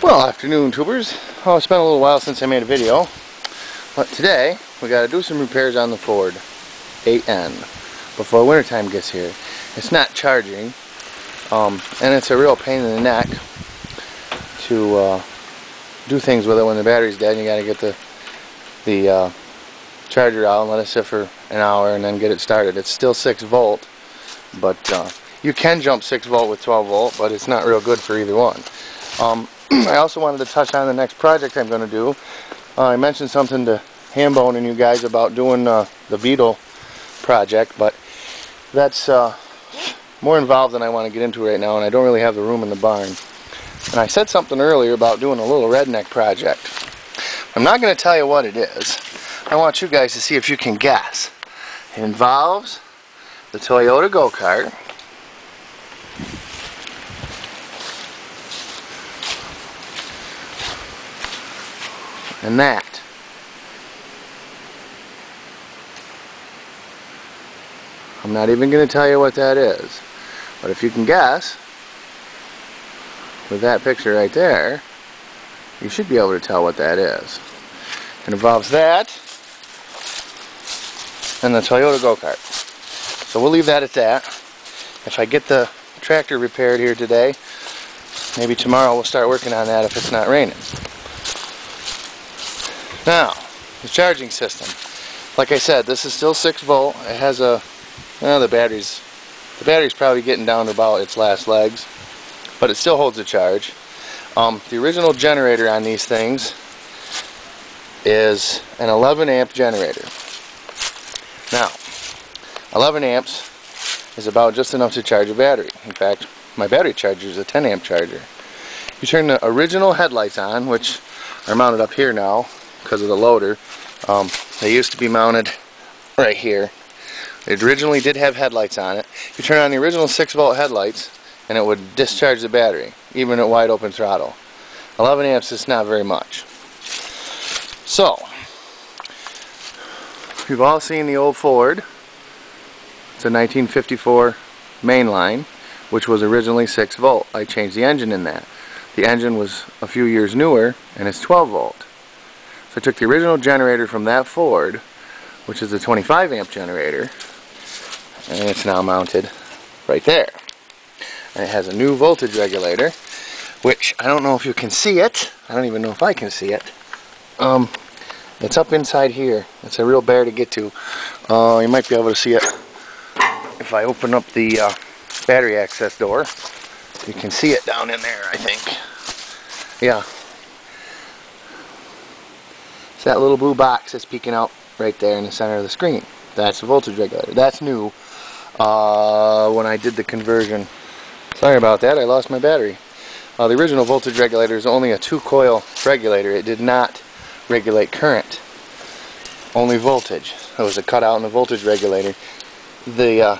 Well, afternoon tubers. Oh, it's been a little while since I made a video, but today we got to do some repairs on the Ford 8N before wintertime gets here. It's not charging, and it's a real pain in the neck to do things with it when the battery's dead. You got to get the charger out and let it sit for an hour and then get it started. It's still 6 volt, but you can jump 6 volt with 12 volt, but it's not real good for either one. I also wanted to touch on the next project I'm going to do. I mentioned something to Hambone and you guys about doing the Beetle project, but that's more involved than I want to get into right now, and I don't really have the room in the barn. And I said something earlier about doing a little redneck project. I'm not going to tell you what it is. I want you guys to see if you can guess. It involves the Toyota go-kart, and that. I'm not even going to tell you what that is, but if you can guess with that picture right there, you should be able to tell what that is. It involves that and the Toyota go-kart. So we'll leave that at that. If I get the tractor repaired here today, maybe tomorrow we'll start working on that if it's not raining. Now, the charging system. Like I said, this is still 6 volt. It has a, well, the battery's probably getting down to about its last legs, but it still holds a charge. The original generator on these things is an 11 amp generator. Now, 11 amps is about just enough to charge a battery. In fact, my battery charger is a 10 amp charger. You turn the original headlights on, which are mounted up here now because of the loader. They used to be mounted right here. It originally did have headlights on it. You turn on the original 6 volt headlights and it would discharge the battery, even at wide open throttle. 11 amps is not very much. So, you've all seen the old Ford. It's a 1954 mainline, which was originally 6 volt. I changed the engine in that. The engine was a few years newer and it's 12 volt. So I took the original generator from that Ford, which is a 25 amp generator, and it's now mounted right there. And it has a new voltage regulator, which I don't know if you can see it. I don't even know if I can see it. It's up inside here. It's a real bear to get to. You might be able to see it if I open up the battery access door. You can see it down in there, I think. Yeah. It's that little blue box that's peeking out right there in the center of the screen. That's the voltage regulator. That's new when I did the conversion. Sorry about that, I lost my battery. The original voltage regulator is only a 2-coil regulator. It did not regulate current, only voltage. There was a cutout in the voltage regulator. There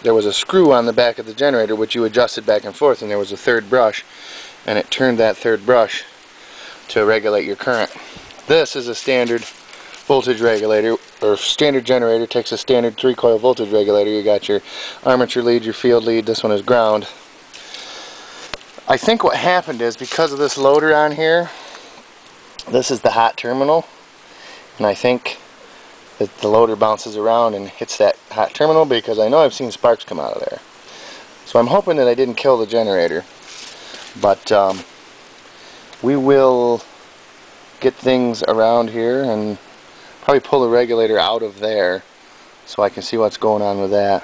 was a screw on the back of the generator which you adjusted back and forth, and there was a third brush, and it turned that third brush to regulate your current. This is a standard voltage regulator, or standard generator. Takes a standard 3-coil voltage regulator. You got your armature lead, your field lead. This one is ground. I think what happened is, because of this loader on here, this is the hot terminal, and I think that the loader bounces around and hits that hot terminal, because I know I've seen sparks come out of there. So I'm hoping that I didn't kill the generator, but we will get things around here and probably pull the regulator out of there so I can see what's going on with that,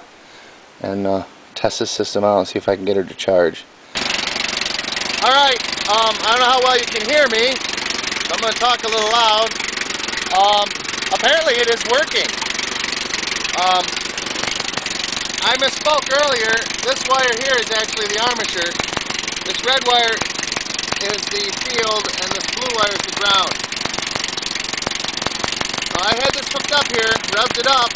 and test this system out and see if I can get her to charge. Alright, I don't know how well you can hear me, so I'm going to talk a little loud. Apparently it is working. I misspoke earlier. This wire here is actually the armature. This red wire is the field, and this blue wire is the ground. I had this hooked up here, revved it up,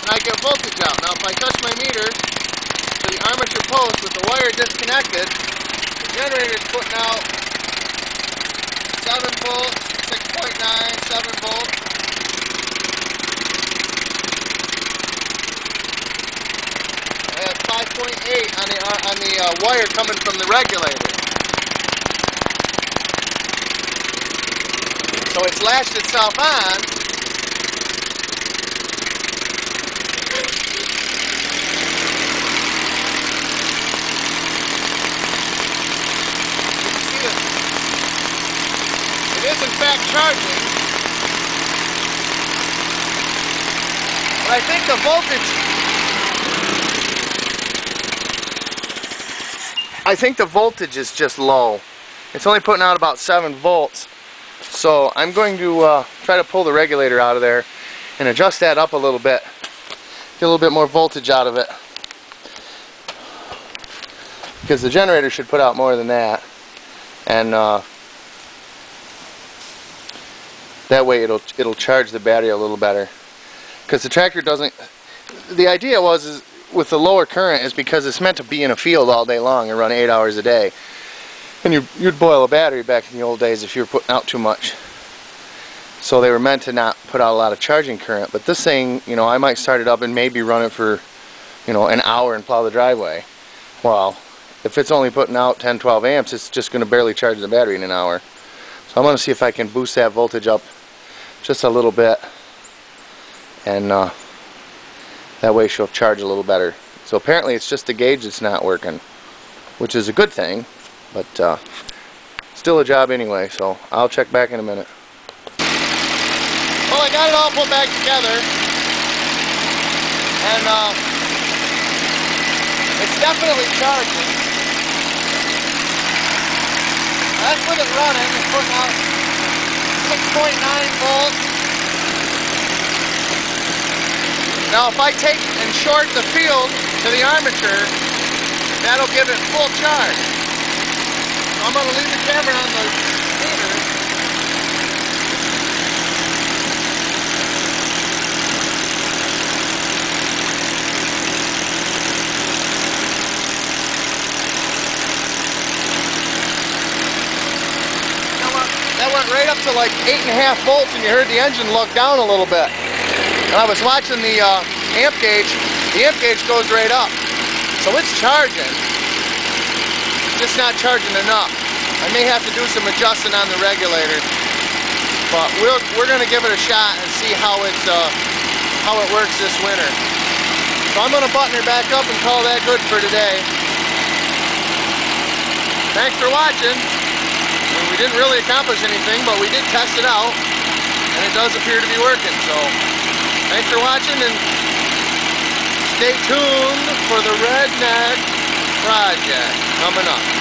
and I get voltage out. Now if I touch my meter to the armature post with the wire disconnected, the generator is putting out 7 volt, 6.9, 7 volt. I have 5.8 on the wire coming from the regulator. So it's latched itself on. It is in fact charging. But I think the voltage is just low. It's only putting out about 7 volts. So I'm going to try to pull the regulator out of there and adjust that up a little bit. Get a little bit more voltage out of it. Because the generator should put out more than that. And that way it'll charge the battery a little better. Because the tractor doesn't... The idea was with the lower current is because it's meant to be in a field all day long and run 8 hours a day. And you'd boil a battery back in the old days if you were putting out too much. So they were meant to not put out a lot of charging current. But this thing, you know, I might start it up and maybe run it for, you know, an hour and plow the driveway. Well, if it's only putting out 10-12 amps, it's just going to barely charge the battery in an hour. So I'm going to see if I can boost that voltage up just a little bit. And that way she'll charge a little better. So apparently it's just the gauge that's not working, which is a good thing, but still a job anyway, so I'll check back in a minute. Well, I got it all put back together, and it's definitely charging. That's with it running. It's putting out 6.9 volts. Now if I take and short the field to the armature, that'll give it full charge. So I'm going to leave the camera on the meter. That went right up to like 8.5 volts and you heard the engine lug down a little bit. And I was watching the amp gauge. The amp gauge goes right up. So it's charging. Just not charging enough. I may have to do some adjusting on the regulator. But we're going to give it a shot and see how it works this winter. So I'm going to button her back up and call that good for today. Thanks for watching. We didn't really accomplish anything, but we did test it out. And it does appear to be working. So thanks for watching, and stay tuned for the Redneck Project coming up.